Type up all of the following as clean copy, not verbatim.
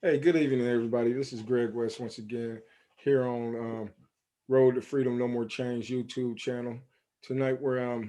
Hey, good evening, everybody. This is Greg West once again here on Road to Freedom No More Change YouTube channel. Tonight we're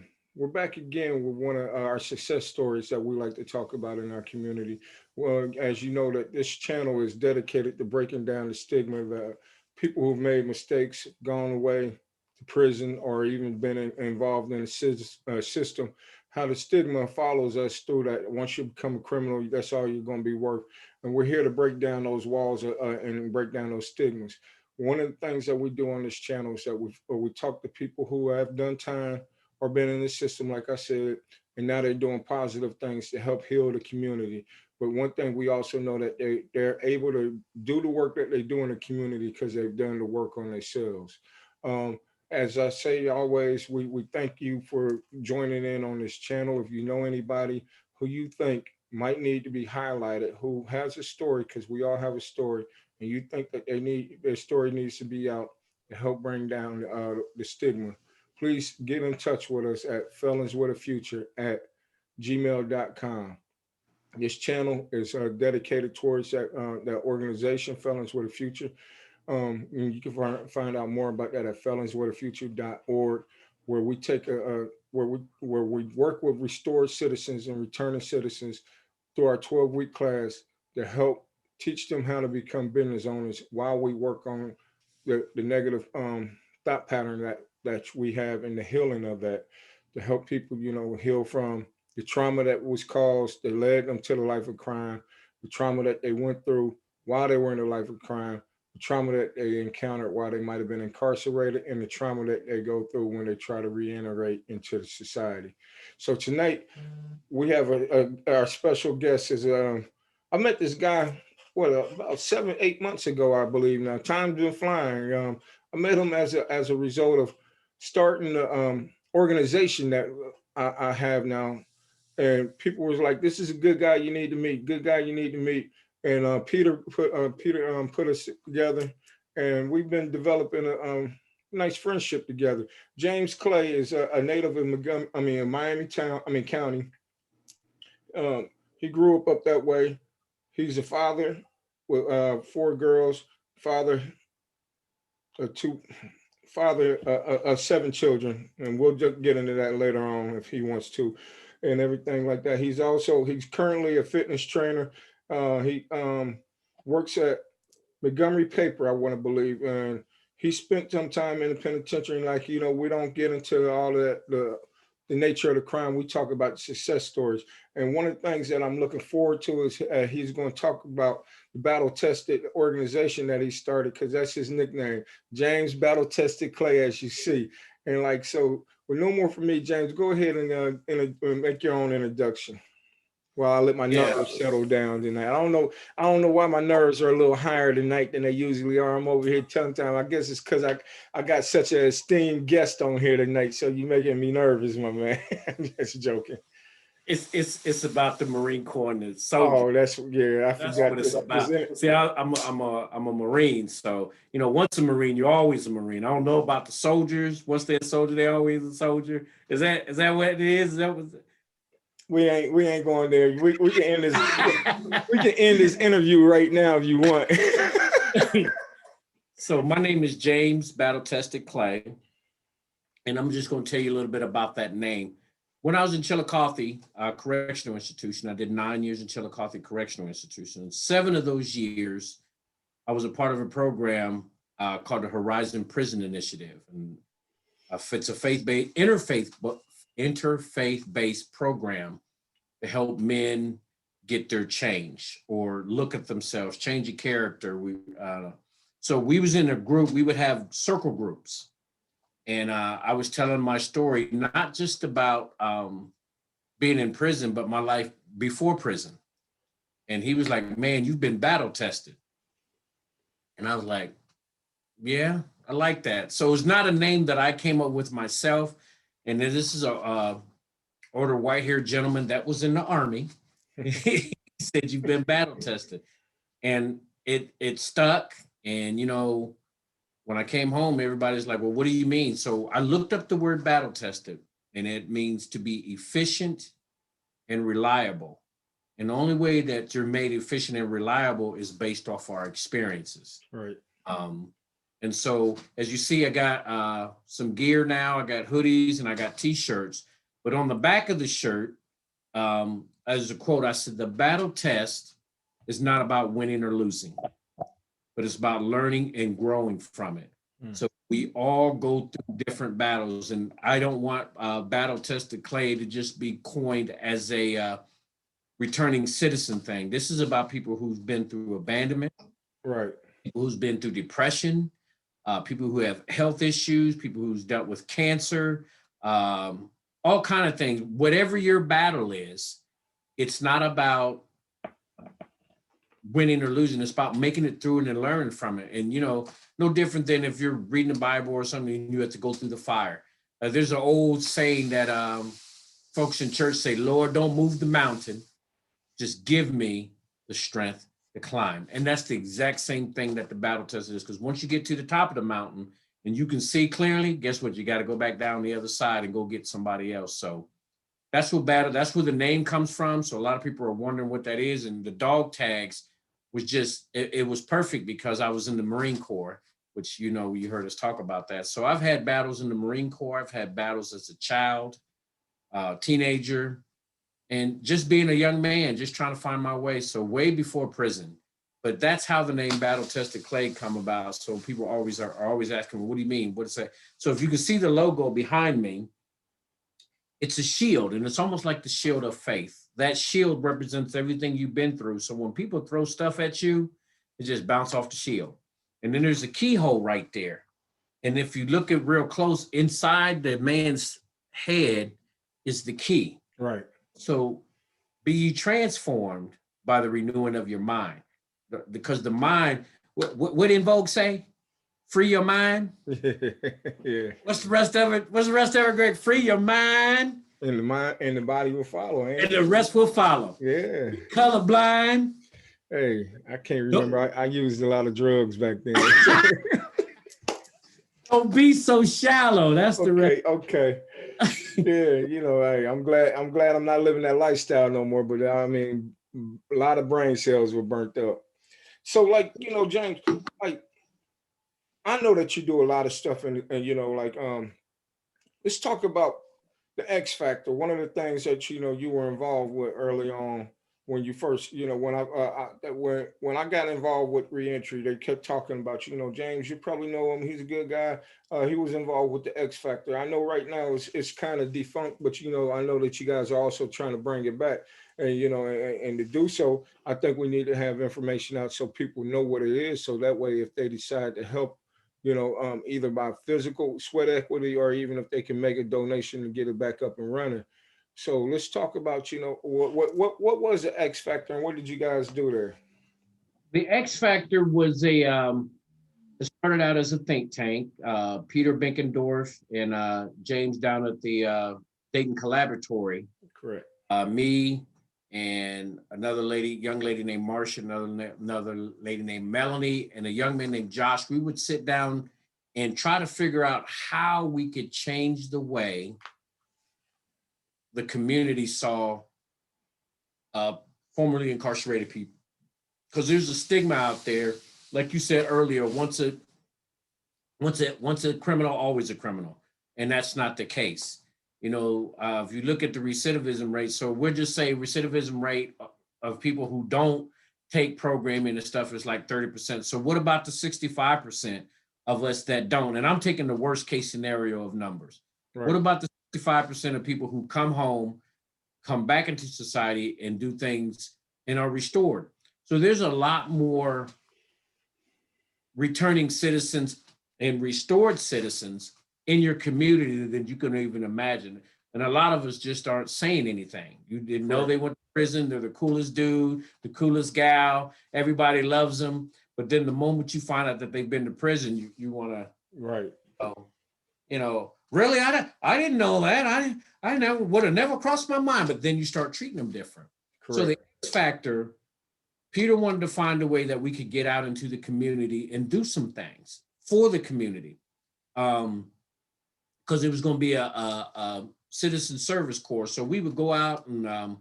back again with one of our success stories that we like to talk about in our community. Well, as you know, that this channel is dedicated to breaking down the stigma of people who've made mistakes, gone away to prison, or even been involved in the system. How the stigma follows us through that. Once you become a criminal, that's all you're going to be worth, and we're here to break down those walls and break down those stigmas. One of the things that we do on this channel is that we talk to people who have done time or been in the system, like I said, and now they're doing positive things to help heal the community. But one thing we also know that they're able to do the work that they do in the community because they've done the work on themselves. Um, as I say always, we thank you for joining in on this channel. If you know anybody who you think might need to be highlighted, who has a story, because we all have a story, and you think that their story needs to be out to help bring down the stigma, please get in touch with us at felonswithafuture at gmail.com. This channel is dedicated towards that organization, Felons with a Future. And you can find out more about that at felonswithafuture.org, where we take where we work with restored citizens and returning citizens through our 12-week class to help teach them how to become business owners while we work on the negative thought pattern that we have and the healing of that, to help people, heal from the trauma that was caused that led them to the life of crime, the trauma that they went through while they were in the life of crime, the trauma that they encountered while they might have been incarcerated, and the trauma that they go through when they try to reintegrate into the society. So tonight we have our special guest is I met this guy about 7 8 months ago, I believe. Now time's been flying. I met him as a result of starting the organization that I have now, and people was like, "This is a good guy you need to meet. Good guy you need to meet." And Peter put us together, and we've been developing a nice friendship together. James Clay is a native in in Miami town, county. He grew up that way. He's a father with four girls, father two, father of seven children, and we'll just get into that later on if he wants to, and everything like that. He's currently a fitness trainer. He works at Montgomery Paper, I want to believe, and he spent some time in the penitentiary. Like, we don't get into all of that the nature of the crime. We talk about success stories, and one of the things that I'm looking forward to is he's going to talk about the battle tested organization that he started, because that's his nickname, James Battle Tested Clay, as you see. And like, so with no more from me, James, go ahead and make your own introduction while I let my Yeah. nerves settle down tonight. I don't know why my nerves are a little higher tonight than they usually are. I'm over here telling time. I guess it's because I got such an esteemed guest on here tonight, so you making me nervous, my man. I'm just joking. It's about the Marine Corps and the soldier. Oh, yeah. I That's forgot what it's to about. present it. See, I'm a Marine, so once a Marine, you're always a Marine. I don't know about the soldiers. Once they're a soldier, they're always a soldier. Is that what it is? Is that what? We ain't going there. We can end this. We can end this interview right now if you want. So my name is James Battle Tested Clay, and I'm just going to tell you a little bit about that name. When I was in Chillicothe Correctional Institution, I did 9 years in Chillicothe Correctional Institution. 7 of those years, I was a part of a program called the Horizon Prison Initiative, and it's a faith-based interfaith-based program to help men get their change or look at themselves, change a character. So we was in a group. We would have circle groups, and I was telling my story, not just about being in prison, but my life before prison. And he was like, "Man, you've been battle tested," and I was like, "Yeah, I like that." So it's not a name that I came up with myself. And then this is a older white-haired gentleman that was in the army. He said, "You've been battle tested," and it stuck. And when I came home, everybody's like, "Well, what do you mean?" So I looked up the word battle tested, and it means to be efficient and reliable. And the only way that you're made efficient and reliable is based off our experiences. Right. And so, as you see, I got some gear now. I got hoodies and I got T-shirts. But on the back of the shirt, as a quote, I said, "The battle test is not about winning or losing, but it's about learning and growing from it." So we all go through different battles, and I don't want battle tested clay to just be coined as a returning citizen thing. This is about people who've been through abandonment, Right. people who's been through depression, people who have health issues, people who's dealt with cancer, all kind of things. Whatever your battle is, it's not about winning or losing. It's about making it through and learning from it. And, no different than if you're reading the Bible or something and you have to go through the fire. There's an old saying that folks in church say, "Lord, don't move the mountain. Just give me the strength to climb." And that's the exact same thing that the battle test is. Because once you get to the top of the mountain and you can see clearly, guess what? You got to go back down the other side and go get somebody else. So that's where the name comes from. So a lot of people are wondering what that is. And the dog tags was just, it was perfect because I was in the Marine Corps, which, you heard us talk about that. So I've had battles in the Marine Corps. I've had battles as a child, teenager, and just being a young man, just trying to find my way. So way before prison. But that's how the name Battle Tested Clay come about. So people are always asking, "What do you mean? What is that?" So if you can see the logo behind me, it's a shield, and it's almost like the shield of faith. That shield represents everything you've been through. So when people throw stuff at you, it just bounce off the shield. And then there's a keyhole right there. And if you look at real close, inside the man's head is the key. Right. So be ye transformed by the renewing of your mind. Because the mind, what In Vogue say? Free your mind. Yeah. What's the rest of it? Greg? Free your mind. And the mind and the body will follow. And the rest will follow. Yeah. Colorblind. Hey, I can't remember. I used a lot of drugs back then. Don't be so shallow. That's the rest. Okay. Yeah, hey, I'm glad I'm not living that lifestyle no more. But I mean, a lot of brain cells were burnt up. So, James, I know that you do a lot of stuff, and let's talk about the X Factor. One of the things that you were involved with early on when you first, when I got involved with Reentry, they kept talking about, James, you probably know him. He's a good guy. He was involved with the X Factor. I know right now it's kind of defunct, but I know that you guys are also trying to bring it back, and and to do so, I think we need to have information out so people know what it is. So that way, if they decide to help, either by physical sweat equity or even if they can make a donation to get it back up and running. So let's talk about, what was the X Factor and what did you guys do there? The X Factor was it started out as a think tank. Peter Binkendorf and James down at the Dayton Collaboratory. Correct. Me and another young lady named Marcia, another lady named Melanie, and a young man named Josh. We would sit down and try to figure out how we could change the way the community saw formerly incarcerated people. Because there's a stigma out there, like you said earlier, once a criminal, always a criminal. And that's not the case. If you look at the recidivism rate, so we'll just say recidivism rate of people who don't take programming and stuff is like 30%. So what about the 65% of us that don't? And I'm taking the worst case scenario of numbers. Right. What about the 65% of people who come home, come back into society and do things and are restored? So there's a lot more returning citizens and restored citizens in your community than you can even imagine. And a lot of us just aren't saying anything. You didn't know they went to prison. They're the coolest dude, the coolest gal. Everybody loves them. But then the moment you find out that they've been to prison, you want to, right? Really, I didn't know that. I never would have never crossed my mind. But then you start treating them different. Correct. So the X Factor, Peter wanted to find a way that we could get out into the community and do some things for the community. Because it was going to be a citizen service course. So we would go out and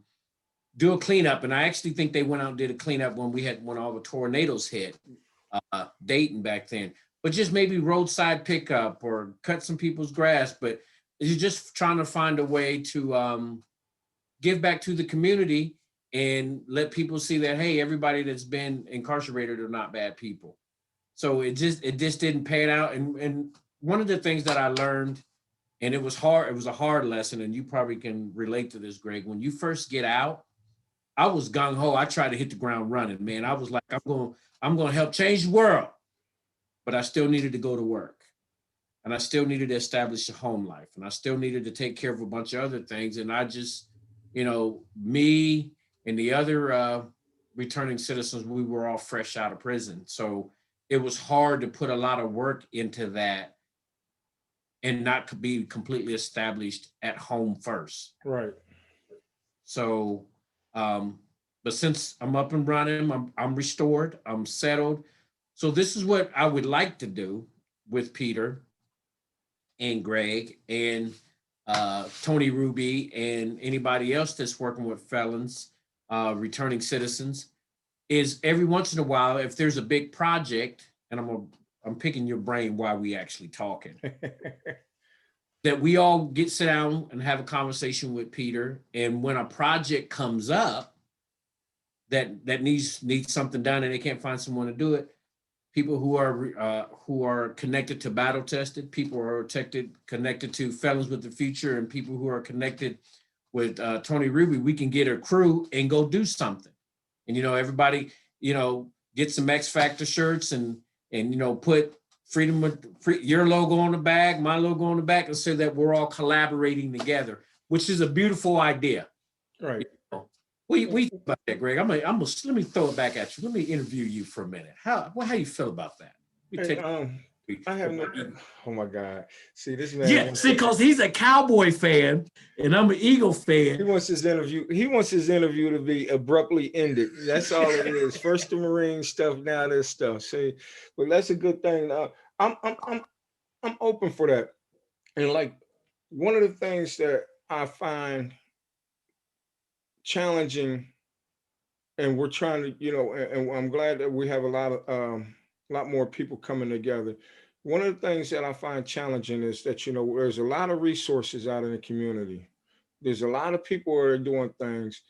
do a cleanup. And I actually think they went out and did a cleanup when all the tornadoes hit Dayton back then. But just maybe roadside pickup or cut some people's grass. But you're just trying to find a way to give back to the community and let people see that, hey, everybody that's been incarcerated are not bad people. So it just didn't pan out. And one of the things that I learned, and it was a hard lesson, and you probably can relate to this, Greg. When you first get out, I was gung ho. I tried to hit the ground running, man. I was like, I'm going to help change the world, but I still needed to go to work, and I still needed to establish a home life, and I still needed to take care of a bunch of other things. And I just, me and the other returning citizens, we were all fresh out of prison, so it was hard to put a lot of work into that and not be completely established at home first. Right. So, but since I'm up and running, I'm restored, I'm settled. So this is what I would like to do with Peter and Greg and Tony Ruby and anybody else that's working with felons, returning citizens, is every once in a while, if there's a big project, and I'm picking your brain while we actually talking, that we all sit down and have a conversation with Peter. And when a project comes up that needs something done and they can't find someone to do it, people who are connected to battle tested, people who are connected to Felons with the Future, and people who are connected with Tony Ruby, we can get a crew and go do something. And everybody get some X Factor shirts and put your logo on the back, my logo on the back, and so that we're all collaborating together, which is a beautiful idea. Right. We think about that, Greg. Let me throw it back at you. Let me interview you for a minute. How you feel about that? I have no. Oh my God! See this man. Yeah, because he's a Cowboy fan and I'm an Eagle fan. He wants his interview to be abruptly ended. That's all it is. First the Marine stuff, now this stuff. See, but that's a good thing. I'm open for that. And like one of the things that I find challenging, and we're trying to, and I'm glad that we have a lot more people coming together. One of the things that I find challenging is that, there's a lot of resources out in the community. There's a lot of people who are doing things,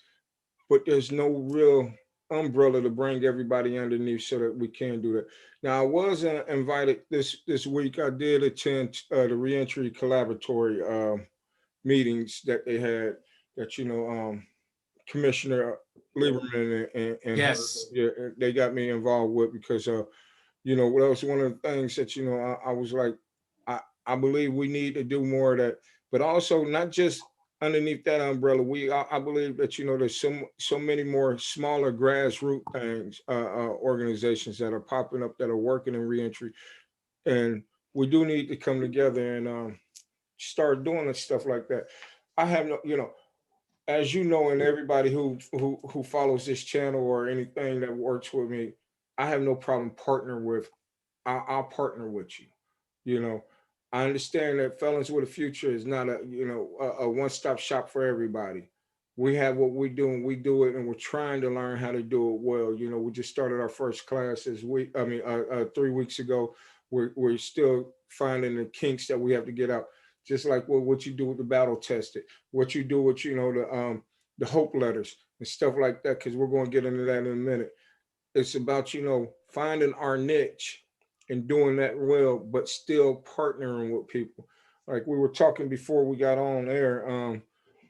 but there's no real umbrella to bring everybody underneath so that we can do that. Now, I was invited this week. I did attend the Reentry Collaboration meetings that they had that, Commissioner Lieberman and yes, they got me involved with because that was one of the things that I was like, I believe we need to do more of that, but also not just underneath that umbrella. I believe that there's so many more smaller grassroots things, organizations that are popping up that are working in reentry, and we do need to come together and start doing stuff like that. I have no, as and everybody who follows this channel or anything that works with me, I have no problem partnering with. I'll partner with you. I understand that Felons with a Future is not a one-stop shop for everybody. We have what we do and we do it, and we're trying to learn how to do it well. We just started our first class 3 weeks ago. We're still finding the kinks that we have to get out. Just like what you do with the battle tested, what you do with the hope letters and stuff like that, because we're going to get into that in a minute. It's about finding our niche and doing that well, but still partnering with people. Like we were talking before we got on air.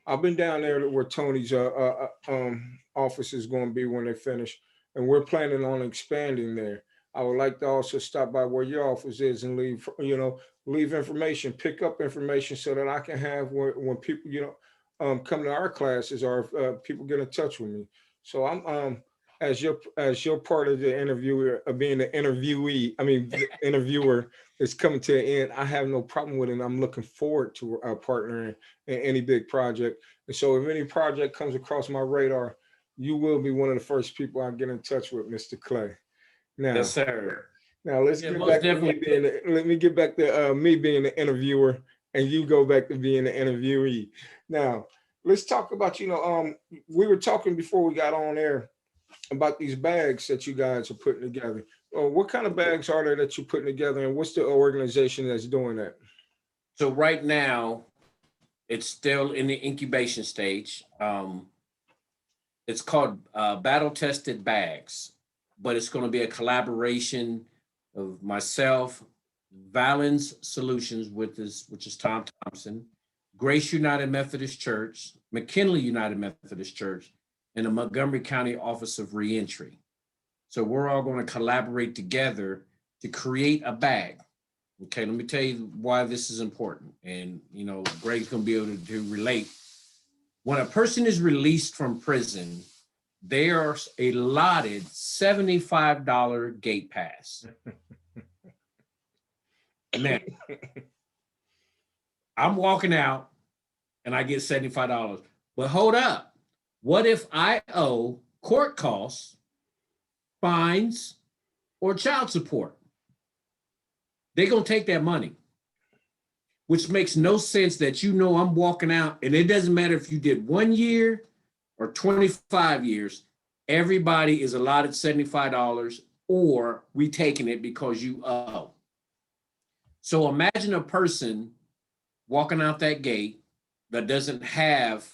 I've been down there where Tony's office is going to be when they finish, and we're planning on expanding there. I would like to also stop by where your office is and leave information, pick up information so that I can have when people, come to our classes or if people get in touch with me. So I'm as your part of the interviewer, being the interviewee, the interviewer is coming to an end. I have no problem with it. I'm looking forward to partnering in any big project. And so if any project comes across my radar, you will be one of the first people I get in touch with, Mr. Clay. Now, yes, sir. Now let's get back to let me get back to me being the interviewer, and you go back to being the interviewee. Now, let's talk about, we were talking before we got on air about these bags that you guys are putting together. What kind of bags are there that you're putting together, and what's the organization that's doing that? So right now, it's still in the incubation stage. It's called Battle Tested Bags, but it's going to be a collaboration of myself, Valens Solutions, which is Tom Thompson, Grace United Methodist Church, McKinley United Methodist Church, and the Montgomery County Office of Reentry. So we're all going to collaborate together to create a bag. Okay, let me tell you why this is important. And, Greg's going to be able to relate. When a person is released from prison, they are allotted $75 gate pass. Now, I'm walking out and I get $75. But hold up. What if I owe court costs, fines, or child support? They're going to take that money, which makes no sense that I'm walking out, and it doesn't matter if you did 1 year or 25 years, everybody is allotted $75 or we taking it because you owe. So imagine a person walking out that gate that doesn't have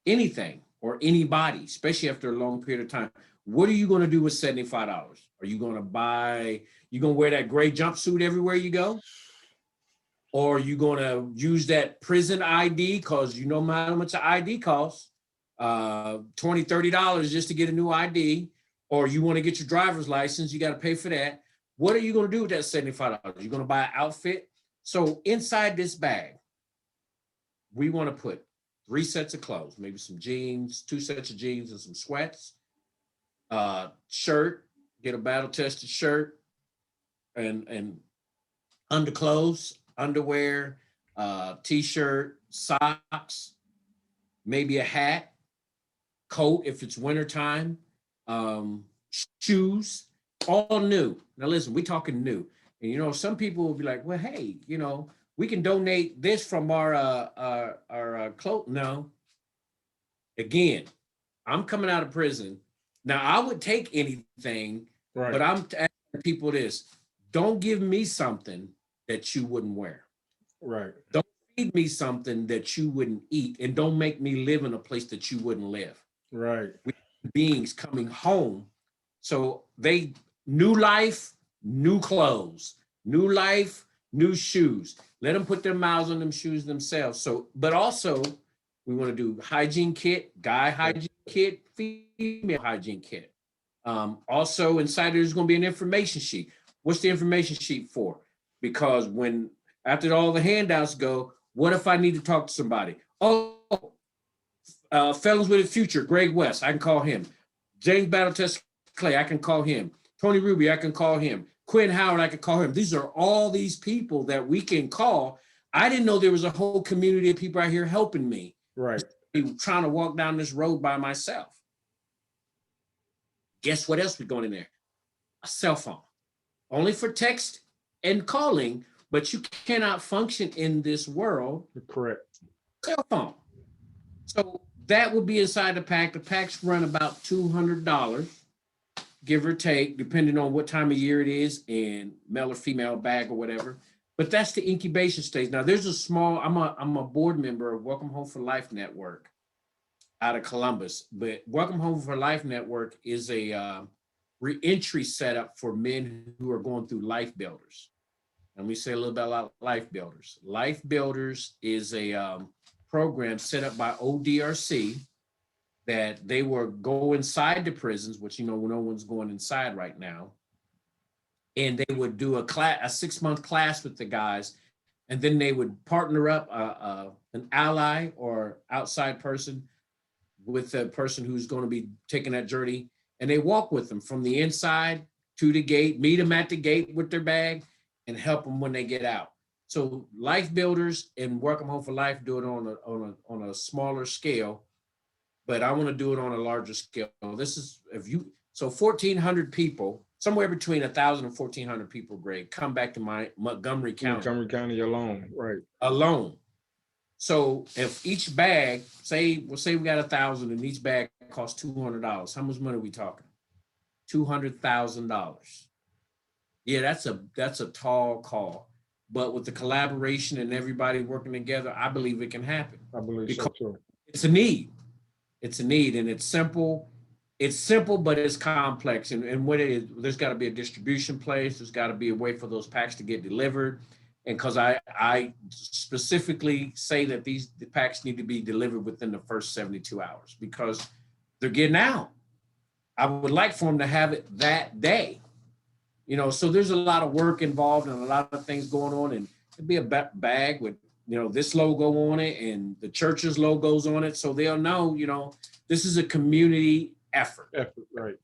anything or anybody, especially after a long period of time. What are you going to do with $75? Are you going to wear that gray jumpsuit everywhere you go? Or are you going to use that prison ID, because you know how much an ID costs, $20, $30 just to get a new ID, or you want to get your driver's license, you got to pay for that. What are you going to do with that $75? You're going to buy an outfit? So inside this bag, we want to put 3 sets of clothes, maybe some jeans, 2 sets of jeans and some sweats, shirt, get a battle tested shirt, and underclothes, underwear, t-shirt, socks, maybe a hat, coat if it's wintertime, shoes, all new. Now listen, we're talking new. And some people will be like, well, hey, we can donate this from our clothes. No. Again, I'm coming out of prison. Now I would take anything, Right. but I'm asking people this: don't give me something that you wouldn't wear. Right. Don't feed me something that you wouldn't eat, and don't make me live in a place that you wouldn't live. Right. Beings coming home. So new life, new clothes, new life, new shoes. Let them put their mouths on them shoes themselves. So, but also we want to do hygiene kit, guy hygiene kit, female hygiene kit. Also inside there's going to be an information sheet. What's the information sheet for? Because after all the handouts go, what if I need to talk to somebody? Felons with a Future, Greg West, I can call him. James Battle Test Clay, I can call him. Tony Ruby, I can call him. Quinn Howard, I can call him. These are all these people that we can call. I didn't know there was a whole community of people out here helping me. Right. Trying to walk down this road by myself. Guess what else we're going in there? A cell phone. Only for text and calling, but you cannot function in this world. Correct. Cell phone. So that would be inside the pack. The packs run about $200, give or take, depending on what time of year it is and male or female bag or whatever. But that's the incubation stage. Now there's I'm a board member of Welcome Home for Life Network out of Columbus. But Welcome Home for Life Network is a reentry setup for men who are going through Life Builders. Let me say a little bit about Life Builders. Life Builders is a program set up by ODRC that they will go inside the prisons, which no one's going inside right now, and they would do a 6-month class with the guys, and then they would partner up an ally or outside person with the person who's going to be taking that journey, and they walk with them from the inside to the gate, meet them at the gate with their bag, and help them when they get out. So Life Builders and Welcome Home for Life do it on a smaller scale, but I want to do it on a larger scale. This is 1,400 people, somewhere between 1,000 and 1,400 people, Greg, come back to my Montgomery County. Montgomery County alone, right? Alone. So if each bag, we'll say we got 1,000 and each bag costs $200. How much money are we talking? $200,000. Yeah, that's a tall call. But with the collaboration and everybody working together, I believe it can happen I believe so because too. it's a need. It's a need, and it's simple. It's simple, but it's complex. And what it is, there's got to be a distribution place. There's got to be a way for those packs to get delivered. And because I specifically say that the packs need to be delivered within the first 72 hours because they're getting out. I would like for them to have it that day. So there's a lot of work involved and a lot of things going on, and it'd be a bag with this logo on it and the church's logos on it, so they'll know this is a community effort. Right.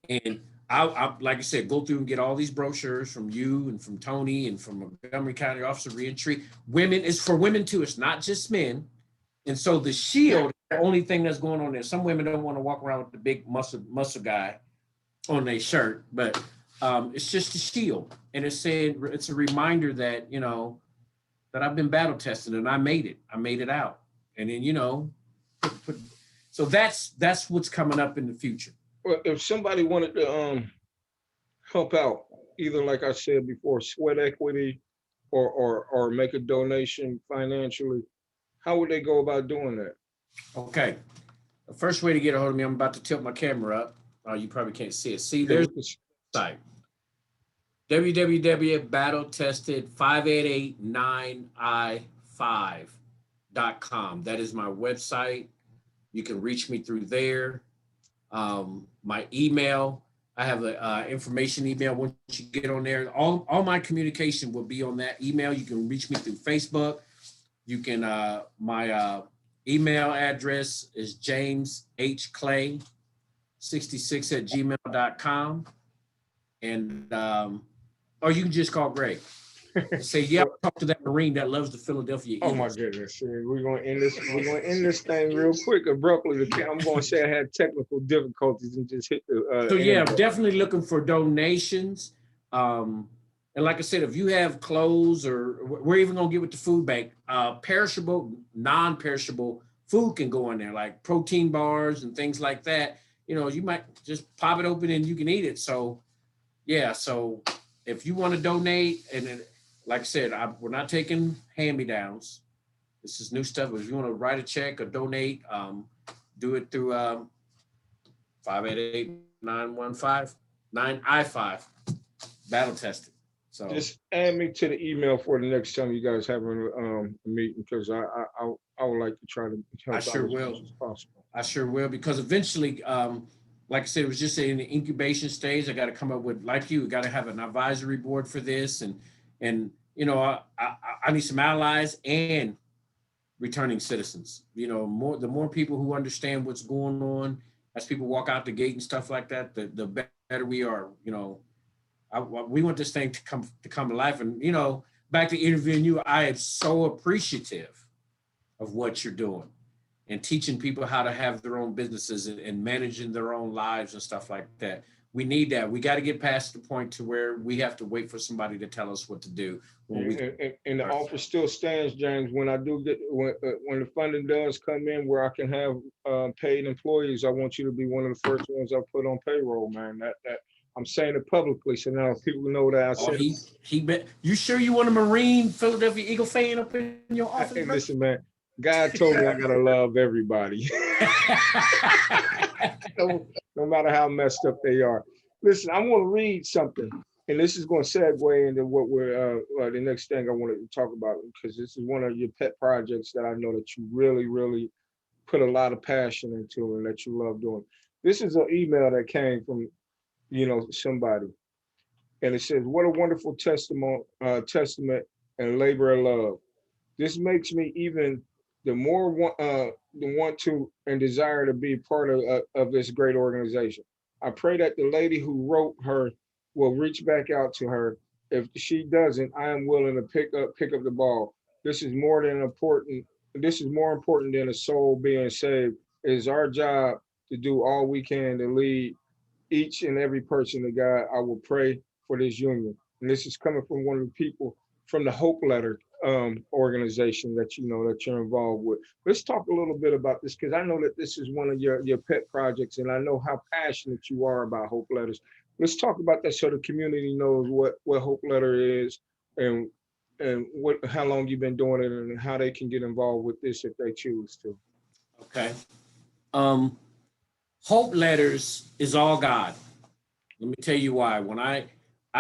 And I like I said, go through and get all these brochures from you and from Tony and from Montgomery County Office of Reentry. Women is for women too. It's not just men. And so the shield, the only thing that's going on there. Some women don't want to walk around with the big muscle guy on their shirt, but it's just a shield, and it's a reminder that that I've been battle tested and I made it out, and then so that's what's coming up in the future. Well, if somebody wanted to help out, either like I said before, sweat equity or make a donation financially, how would they go about doing that? Okay, the first way to get a hold of me, I'm about to tilt my camera up. You probably can't see it. See, there's the site. www.battletested5889i5.com. That is my website. You can reach me through there. My email, I have an information email. Once you get on there, all my communication will be on that email. You can reach me through Facebook. You can, my email address is jameshclay66@gmail.com. And, or you can just call Greg. Say, yeah, talk to that Marine that loves the Philadelphia Eagles. Oh my goodness. We're gonna end this thing real quick abruptly. I'm gonna say I had technical difficulties and just hit the so yeah, I'm definitely looking for donations. And like I said, if you have clothes, or we're even gonna get with the food bank, perishable, non-perishable food can go in there, like protein bars and things like that. You might just pop it open and you can eat it. So yeah, so if you want to donate, and then, like I said, we're not taking hand-me-downs. This is new stuff. If you want to write a check or donate, do it through 588-915-9I5, battle tested. So just add me to the email for the next time you guys have a meeting, because I would like to try to help I sure out will. as much as possible. I sure will, because eventually, like I said, it was just in the incubation stage. I got to come up with, like you, got to have an advisory board for this, and I need some allies and returning citizens. The more people who understand what's going on as people walk out the gate and stuff like that, the better we are. We want this thing to come to life. And back to interviewing you, I am so appreciative of what you're doing and teaching people how to have their own businesses and managing their own lives and stuff like that. We need that. We got to get past the point to where we have to wait for somebody to tell us what to do. And the offer still stands, James. When I do get when the funding does come in, where I can have paid employees, I want you to be one of the first ones I put on payroll, man. That I'm saying it publicly, so now people know that I said. He bet. You sure you want a Marine Philadelphia Eagle fan up in your office? Hey, listen, man. God told me I gotta love everybody, no matter how messed up they are. Listen, I want to read something, and this is going to segue into what we're the next thing I wanted to talk about, because this is one of your pet projects that I know that you really, really put a lot of passion into and that you love doing. This is an email that came from somebody, and it says, "What a wonderful testament and labor of love. This makes me even the more want to and desire to be part of this great organization. I pray that the lady who wrote her will reach back out to her. If she doesn't, I am willing to pick up the ball. This is more important than a soul being saved. It is our job to do all we can to lead each and every person to God. I will pray for this union." And this is coming from one of the people from the Hope Letter organization that you know that you're involved with. Let's talk a little bit about this because I know that this is one of your pet projects, and I know how passionate you are about Hope Letters. Let's talk about that so the community knows what Hope Letter is and what how long you've been doing it and how they can get involved with this if they choose to. Okay. Um, Hope Letters is all God. Let me tell you why. When I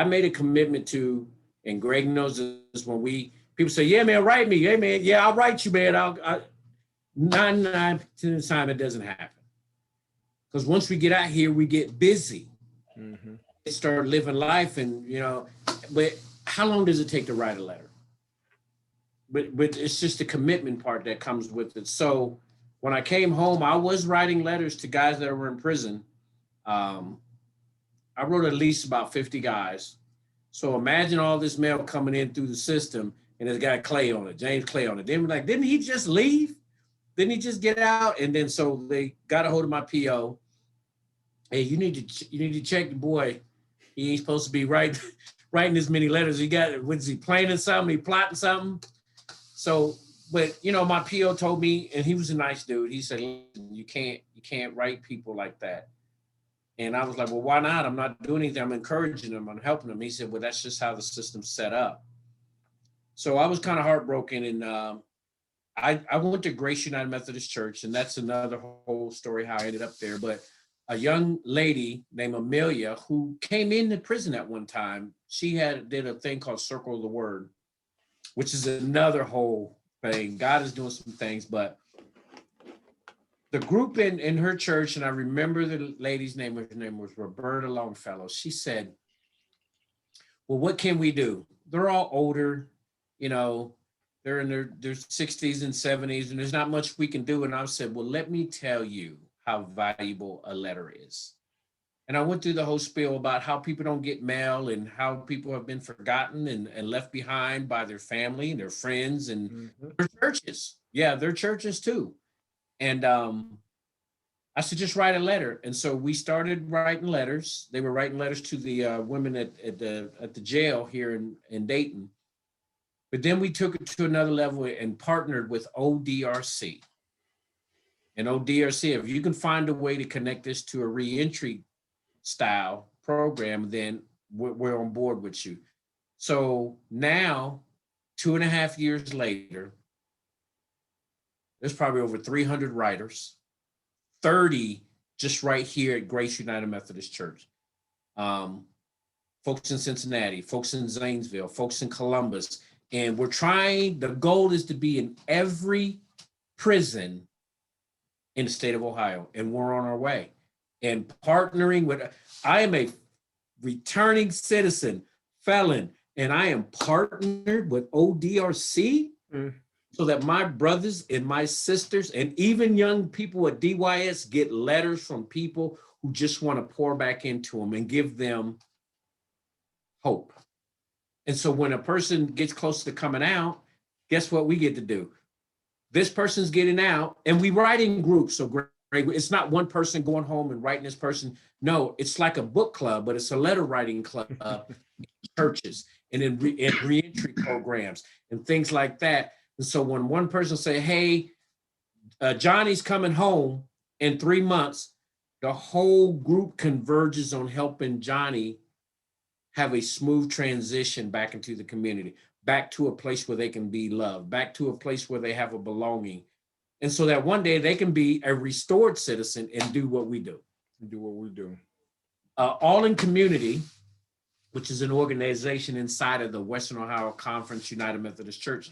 made a commitment to, and Greg knows this, when we people say, "Yeah, man, write me." Hey, man, yeah, I'll write you, man. 99% of the time it doesn't happen because once we get out here, we get busy, Mm-hmm. start living life, and But how long does it take to write a letter? But it's just the commitment part that comes with it. So when I came home, I was writing letters to guys that were in prison. Um, I wrote at least about 50 guys. So imagine all this mail coming in through the system and it's got Clay on it, James Clay on it. Then we're like, didn't he just leave? Didn't he just get out? And then so they got a hold of my PO. Hey, you need to check the boy. He ain't supposed to be writing this many letters. Was he planning something? He plotting something? So, but my PO told me, and he was a nice dude. He said, you can't write people like that. And I was like, well, why not? I'm not doing anything. I'm encouraging them. I'm helping them. He said, well, that's just how the system's set up. So I was kind of heartbroken. And I went to Grace United Methodist Church, and that's another whole story how I ended up there. But a young lady named Amelia who came into prison at one time, she did a thing called Circle of the Word, which is another whole thing. God is doing some things, but the group in her church, and I remember the lady's name, her name was Roberta Longfellow. She said, well, what can we do? They're all older, they're in their 60s and 70s, and there's not much we can do. And I said, well, let me tell you how valuable a letter is. And I went through the whole spiel about how people don't get mail and how people have been forgotten and left behind by their family and their friends and their churches. Yeah, their churches too. And I said, just write a letter. And so we started writing letters. They were writing letters to the women at the jail here in Dayton. But then we took it to another level and partnered with ODRC. And ODRC, if you can find a way to connect this to a reentry style program, then we're on board with you. So now, 2.5 years later, there's probably over 300 writers, 30 just right here at Grace United Methodist Church. Folks in Cincinnati, folks in Zanesville, folks in Columbus. And the goal is to be in every prison in the state of Ohio, and we're on our way. And partnering with, I am a returning citizen, felon, and I am partnered with ODRC so that my brothers and my sisters and even young people at DYS get letters from people who just want to pour back into them and give them hope. And so when a person gets close to coming out, guess what we get to do? This person's getting out, and we write in groups. So great. It's not one person going home and writing this person. No, it's like a book club, but it's a letter writing club in churches and in reentry programs and things like that. And so when one person say, hey, Johnny's coming home in 3 months, the whole group converges on helping Johnny have a smooth transition back into the community, back to a place where they can be loved, back to a place where they have a belonging. And so that one day they can be a restored citizen and do what we do. Do what we do. All in Community, which is an organization inside of the Western Ohio Conference United Methodist Church,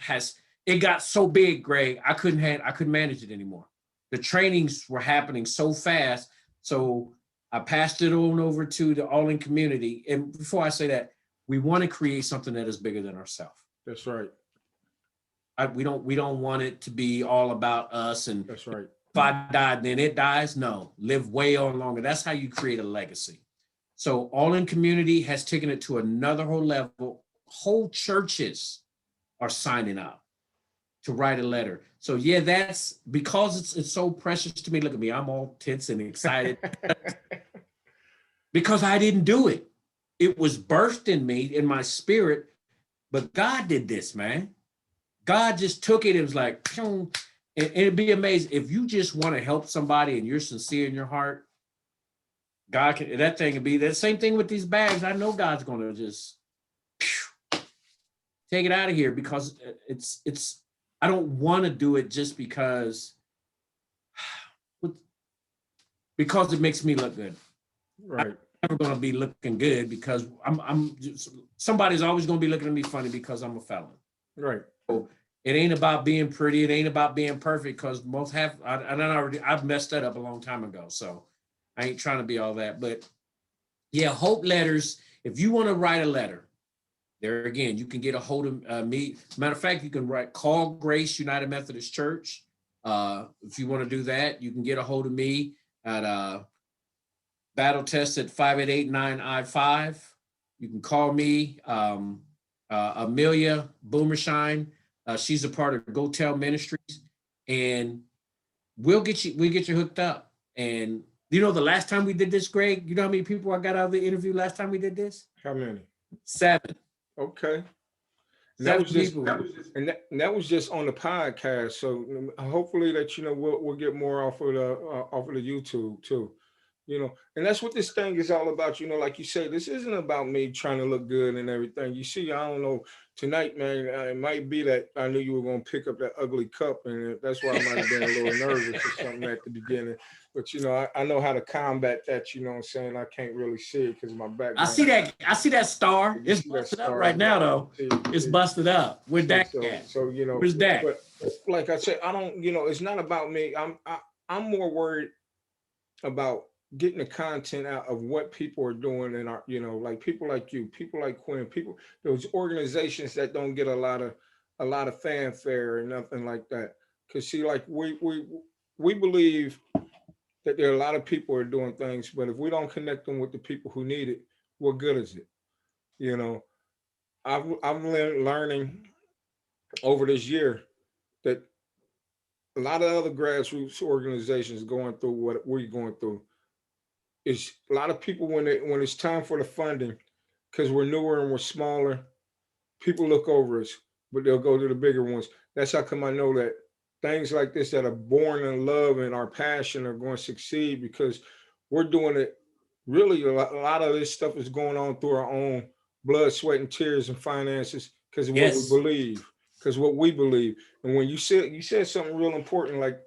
it got so big, Greg, I couldn't manage it anymore. The trainings were happening so fast. So I passed it on over to the All in Community. And before I say that, we want to create something that is bigger than ourselves. That's right. We don't want it to be all about us. And that's right. If I died, then it dies. No, live way on longer. That's how you create a legacy. So All in Community has taken it to another whole level. Whole churches are signing up to write a letter. So yeah, that's because it's so precious to me. Look at me, I'm all tense and excited because I didn't do it. It was birthed in me, in my spirit, but God did this, man. God just took it and was like, and it'd be amazing if you just want to help somebody and you're sincere in your heart. God can, that thing can be that same thing with these bags. I know God's going to just take it out of here because it's. I don't want to do it just because it makes me look good. Right. I'm never going to be looking good because I'm just, somebody's always going to be looking at me funny because I'm a felon. Right. So it ain't about being pretty. It ain't about being perfect because most have. I've messed that up a long time ago. So I ain't trying to be all that. But yeah, hope letters. If you want to write a letter, there again, you can get a hold of me. Matter of fact, you can call Grace United Methodist Church. If you want to do that, you can get a hold of me at Battle Test at 588-9I-5. You can call me, Amelia Boomershine. She's a part of Go Tell Ministries, and we'll get you hooked up. And you know, the last time we did this, Greg, you know how many people I got out of the interview last time we did this? How many? 7. Okay. And that 7 was just people. and that was just on the podcast. So hopefully that we'll get more off of the YouTube too. And that's what this thing is all about. Like you say, this isn't about me trying to look good and everything. You see, I don't know, tonight, man, it might be that I knew you were going to pick up that ugly cup, and that's why I might have been a little nervous or something at the beginning. But I know how to combat that. You know what I'm saying? I can't really see it because of my background. I see that star. It's busted up right now, though. It's busted up. Where's Dak at? So where's Dak? But like I said, I don't. It's not about me. I'm more worried about getting the content out of what people are doing in our, like people like you, people like Quinn, those organizations that don't get a lot of fanfare and nothing like that. Because see, like we believe that there are a lot of people who are doing things, but if we don't connect them with the people who need it, what good is it? I'm learning over this year that a lot of other grassroots organizations going through what we're going through. Is a lot of people when it's time for the funding, because we're newer and we're smaller, people look over us, but they'll go to the bigger ones. That's how come I know that things like this that are born in love and our passion are going to succeed, because we're doing it. Really, a lot of this stuff is going on through our own blood, sweat, and tears and finances because of what we believe. Because what we believe, and when you said something real important, like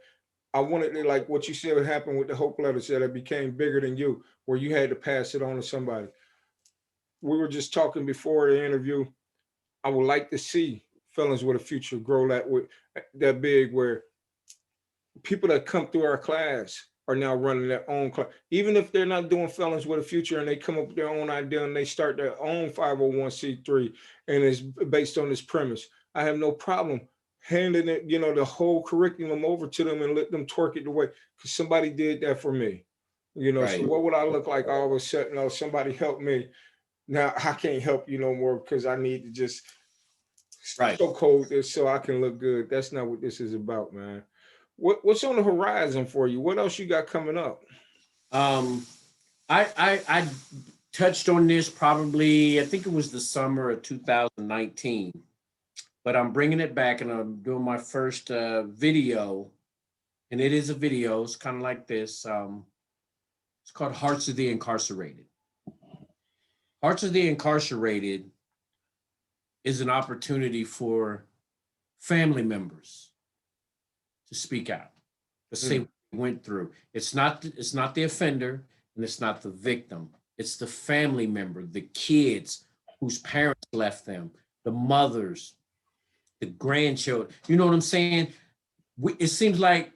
I wanted to, like what you said would happen with the hope letters, that it became bigger than you, where you had to pass it on to somebody. We were just talking before the interview. I would like to see Felons with a Future grow that big, where people that come through our class are now running their own class. Even if they're not doing Felons with a Future and they come up with their own idea and they start their own 501c3 and it's based on this premise, I have no problem handing it, the whole curriculum over to them and let them twerk it the way, because somebody did that for me. Right. So what would I look like all of a sudden? Oh, somebody helped me. Now I can't help you no more because I need to just so code this so I can look good. That's not what this is about, man. What's on the horizon for you? What else you got coming up? I touched on this probably, I think it was the summer of 2019, but I'm bringing it back and I'm doing my first video, and it is a video. It's kind of like this. It's called Hearts of the Incarcerated. Hearts of the Incarcerated is an opportunity for family members to speak out, to say what they went through. It's not the offender and it's not the victim. It's the family member, the kids whose parents left them, the mothers, the grandchildren. You know what I'm saying? It seems like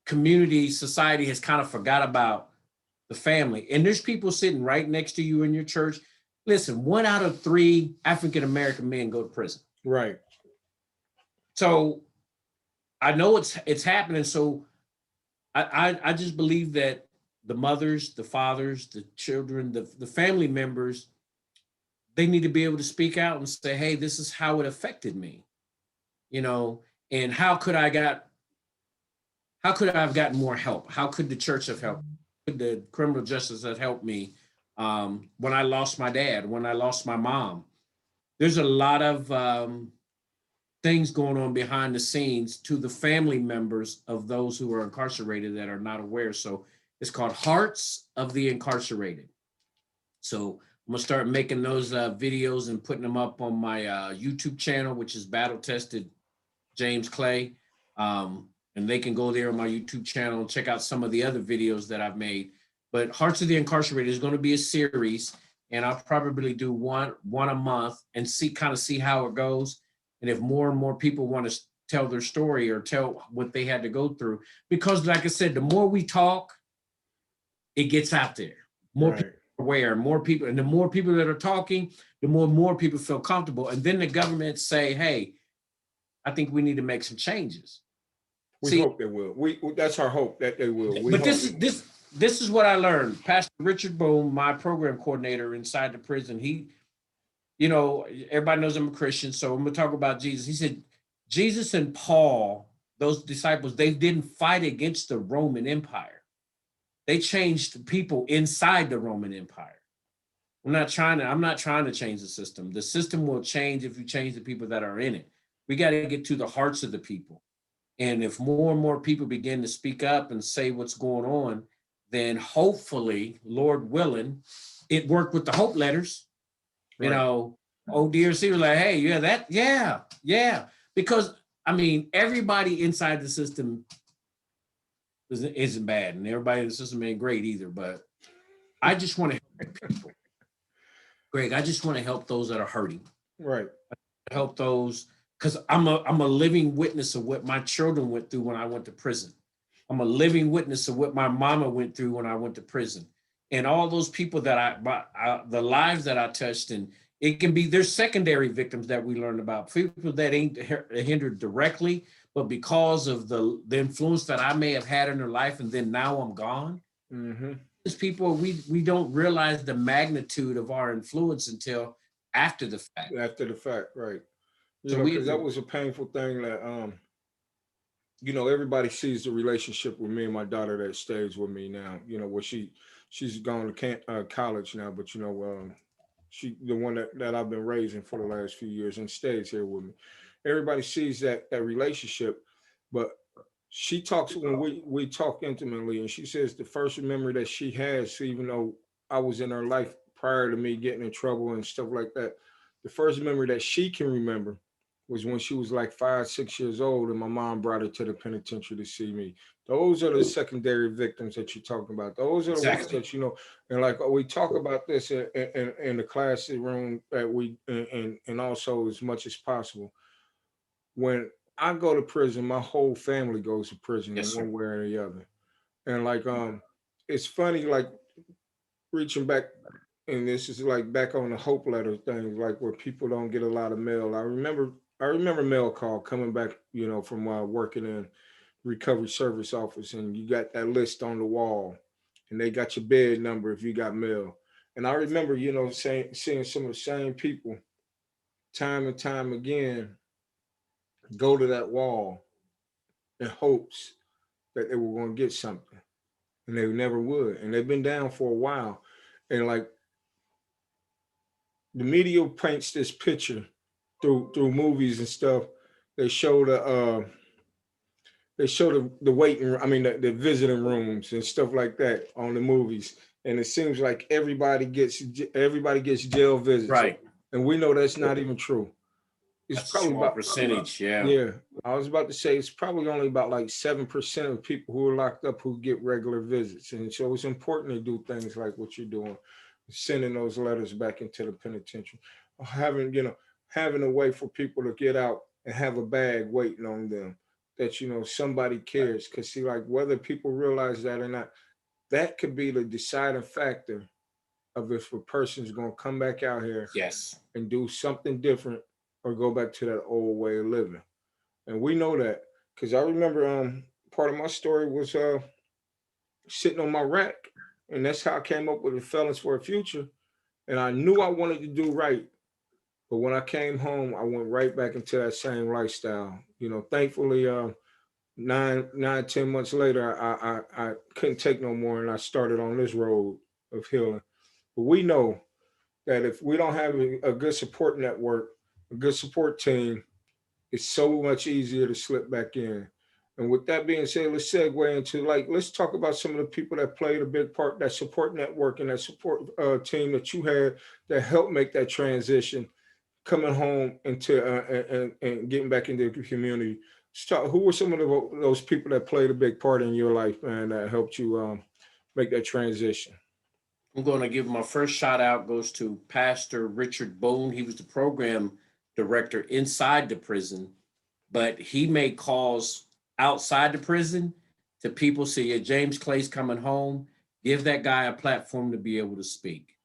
society has kind of forgot about the family. And there's people sitting right next to you in your church. Listen, 1 out of 3 African-American men go to prison. Right. So I know it's happening. So I just believe that the mothers, the fathers, the children, the family members, they need to be able to speak out and say, hey, this is how it affected me, and how could I have gotten more help? How could the church have helped? Could the criminal justice have helped me when I lost my dad, when I lost my mom? There's a lot of things going on behind the scenes to the family members of those who are incarcerated that are not aware. So it's called Hearts of the Incarcerated. So I'm gonna start making those videos and putting them up on my YouTube channel, which is Battle Tested James Clay. And they can go there on my YouTube channel and check out some of the other videos that I've made. But Hearts of the Incarcerated is going to be a series, and I'll probably do one a month and see how it goes. And if more and more people want to tell their story or tell what they had to go through, because like I said, the more we talk, it gets out there. More people are aware, more people, and the more people that are talking, the more people feel comfortable. And then the government say, hey, I think we need to make some changes. We hope they will. That's our hope that they will. But this is what I learned. Pastor Richard Boon, my program coordinator inside the prison, he, everybody knows I'm a Christian, so I'm gonna talk about Jesus. He said, Jesus and Paul, those disciples, they didn't fight against the Roman Empire. They changed people inside the Roman Empire. I'm not trying to change the system. The system will change if you change the people that are in it. We got to get to the hearts of the people. And if more and more people begin to speak up and say what's going on, then hopefully, Lord willing, it worked with the hope letters. Right. ODRC was like, hey, yeah. Because, everybody inside the system isn't bad, and everybody in the system ain't great either. But I just want to help people. Greg, I just want to help those that are hurting. Right. Help those. Because I'm a living witness of what my children went through when I went to prison. I'm a living witness of what my mama went through when I went to prison. And all those people that the lives that I touched, and it can be, there's secondary victims that we learned about, people that ain't hindered directly, but because of the influence that I may have had in their life, and then now I'm gone. Mm-hmm. These people, we don't realize the magnitude of our influence until after the fact. After the fact, right. Because that was a painful thing that, everybody sees the relationship with me and my daughter that stays with me now, where she's gone to college now, but, she, the one that I've been raising for the last few years and stays here with me. Everybody sees that relationship, but she talks when we talk intimately, and she says the first memory that she has, even though I was in her life prior to me getting in trouble and stuff like that, the first memory that she can remember was when she was like 5, 6 years old, and my mom brought her to the penitentiary to see me. Those are the secondary victims that you're talking about. Those are the ones that, and like we talk about this in the classroom that we, and also as much as possible. When I go to prison, my whole family goes to prison in one way or the other. And like, it's funny, like reaching back, and this is like back on the hope letter thing, like where people don't get a lot of mail. I remember mail call coming back, from working in recovery service office, and you got that list on the wall, and they got your bed number if you got mail. And I remember, seeing some of the same people time and time again go to that wall in hopes that they were going to get something, and they never would. And they've been down for a while, and like the media paints this picture through movies and stuff. They show the waiting, the visiting rooms and stuff like that on the movies, and it seems like everybody gets jail visits, right? And we know that's not even true. It's probably about percentage, yeah. I was about to say it's probably only about like 7% of people who are locked up who get regular visits, and so it's important to do things like what you're doing, sending those letters back into the penitentiary, having a way for people to get out and have a bag waiting on them, that somebody cares. Because see, like whether people realize that or not, that could be the deciding factor of if a person's going to come back out here and do something different or go back to that old way of living. And we know that because I remember part of my story was sitting on my rack, and that's how I came up with the Felons for a Future. And I knew I wanted to do right, but when I came home, I went right back into that same lifestyle. Thankfully, 10 months later, I couldn't take no more, and I started on this road of healing. But we know that if we don't have a good support network, a good support team, it's so much easier to slip back in. And with that being said, let's segue into like let's talk about some of the people that played a big part, that support network and that support team that you had that helped make that transition coming home into and getting back into the community. So, who were some of those people that played a big part in your life, man, that helped you make that transition? I'm going to give my first shout out goes to Pastor Richard Boon. He was the program director inside the prison, but he made calls outside the prison to people say, yeah, James Clay's coming home. Give that guy a platform to be able to speak.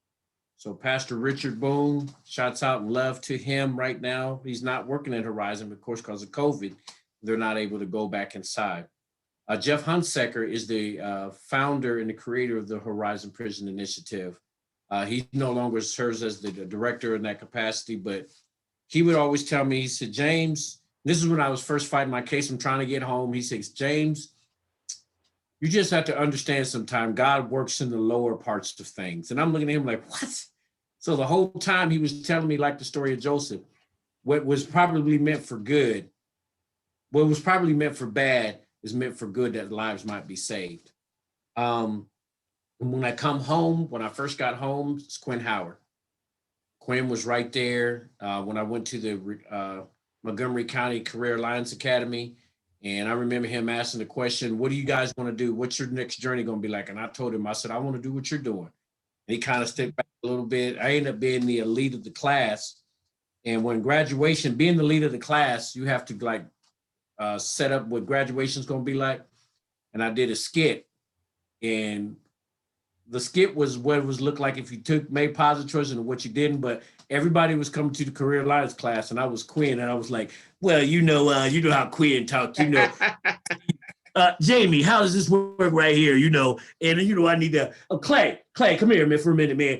So Pastor Richard Boone, shouts out and love to him right now. He's not working at Horizon, of course, because of COVID. They're not able to go back inside. Jeff Hunsaker is the founder and the creator of the Horizon Prison Initiative. He no longer serves as the director in that capacity, but he would always tell me, he said, James, this is when I was first fighting my case. I'm trying to get home. He says, James, you just have to understand sometime God works in the lower parts of things. And I'm looking at him like, what? So the whole time he was telling me like the story of Joseph, what was probably meant for good, what was probably meant for bad is meant for good, that lives might be saved. And when I come home, when I first got home, it's Quinn Howard. Quinn was right there when I went to the Montgomery County Career Alliance Academy. And I remember him asking the question, what do you guys want to do? What's your next journey going to be like? And I told him, I said, I want to do what you're doing. And he kind of stepped back a little bit. I ended up being the elite of the class. And when graduation, being the lead of the class, you have to like set up what graduation is going to be like. And I did a skit. And the skit was what it was looked like if you made positive choices and what you didn't, but everybody was coming to the career alliance class and I was Quinn and I was like, well, you know how Quinn talks, Jamie, how does this work right here? I need to, Clay, come here, man, for a minute, man.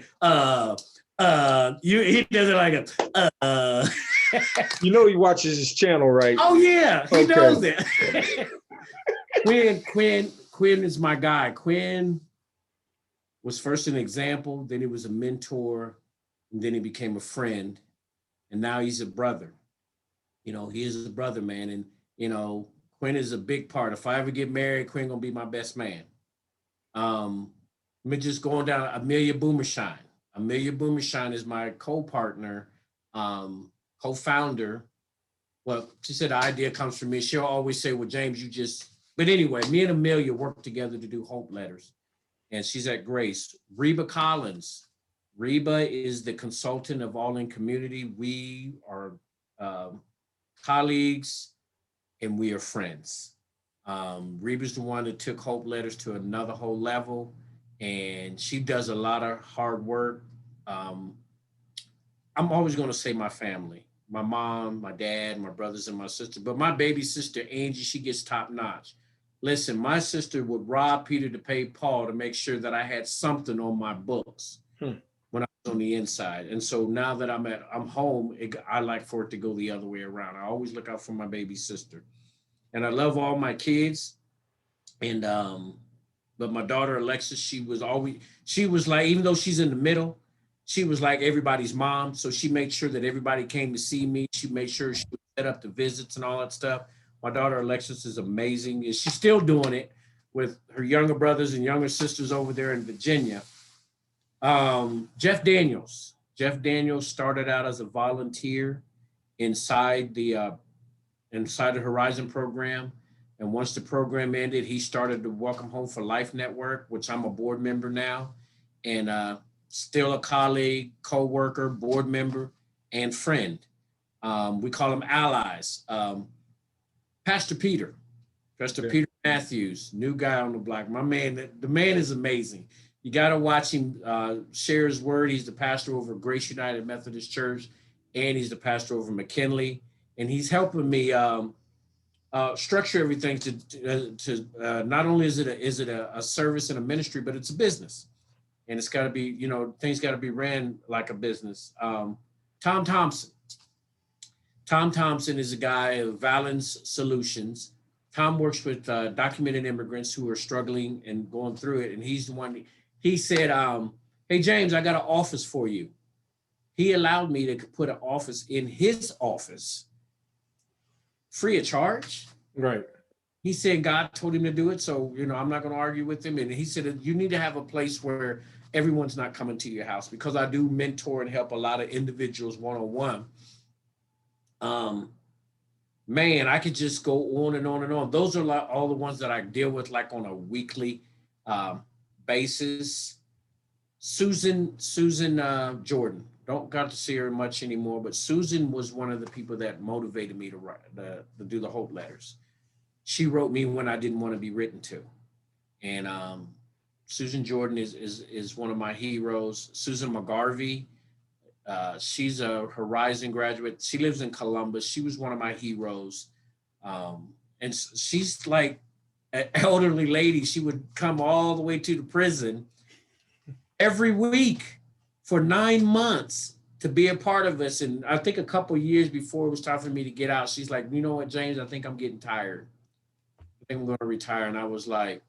He does it like He watches his channel, right? Oh yeah, he knows that. Quinn is my guy. Quinn was first an example, then he was a mentor, and then he became a friend, and now he's a brother. He is a brother, man, and Quinn is a big part. If I ever get married, Quinn gonna be my best man. Let me just going down. Amelia Boomershine. Amelia Boomershine is my co-partner, co-founder. Well, she said the idea comes from me. She'll always say, well, James, but anyway, me and Amelia work together to do hope letters. And she's at Grace. Reba Collins. Reba is the consultant of All In Community. We are colleagues and we are friends. Reba's the one that took Hope Letters to another whole level, and she does a lot of hard work. I'm always going to say my family, my mom, my dad, my brothers, and my sister, but my baby sister, Angie, she gets top notch. Listen, my sister would rob Peter to pay Paul to make sure that I had something on my books when I was on the inside. And so now that I'm home, I like for it to go the other way around. I always look out for my baby sister. And I love all my kids. And but my daughter Alexis, she was like, even though she's in the middle, she was like everybody's mom. So she made sure that everybody came to see me. She made sure she would set up the visits and all that stuff. My daughter Alexis is amazing. And she's still doing it with her younger brothers and younger sisters over there in Virginia. Jeff Daniels. Jeff Daniels started out as a volunteer inside the Horizon program. And once the program ended, he started the Welcome Home for Life Network, which I'm a board member now, and still a colleague, co-worker, board member, and friend. We call them allies. Pastor Peter Matthews, new guy on the block. My man, the man is amazing. You got to watch him share his word. He's the pastor over Grace United Methodist Church, and he's the pastor over McKinley. And he's helping me structure everything to not only is it a service and a ministry, but it's a business, and it's got to be, things got to be ran like a business. Tom Thompson. Tom Thompson is a guy of Valens Solutions. Tom works with documented immigrants who are struggling and going through it, and he's the one. He said, "Hey James, I got an office for you." He allowed me to put an office in his office free of charge. Right. He said God told him to do it, so I'm not going to argue with him. And he said you need to have a place where everyone's not coming to your house, because I do mentor and help a lot of individuals one on one. Man, I could just go on and on and on. Those are all the ones that I deal with like on a weekly um, basis. Susan Jordan. Don't got to see her much anymore, but Susan was one of the people that motivated me to write to do the hope letters. She wrote me when I didn't want to be written to, and Susan Jordan is one of my heroes. Susan McGarvey, she's a Horizon graduate. She lives in Columbus. She was one of my heroes, and she's like an elderly lady. She would come all the way to the prison every week for 9 months to be a part of us. And I think a couple of years before it was time for me to get out, she's like, you know what, James, I think I'm getting tired. I think I'm going to retire. And I was like,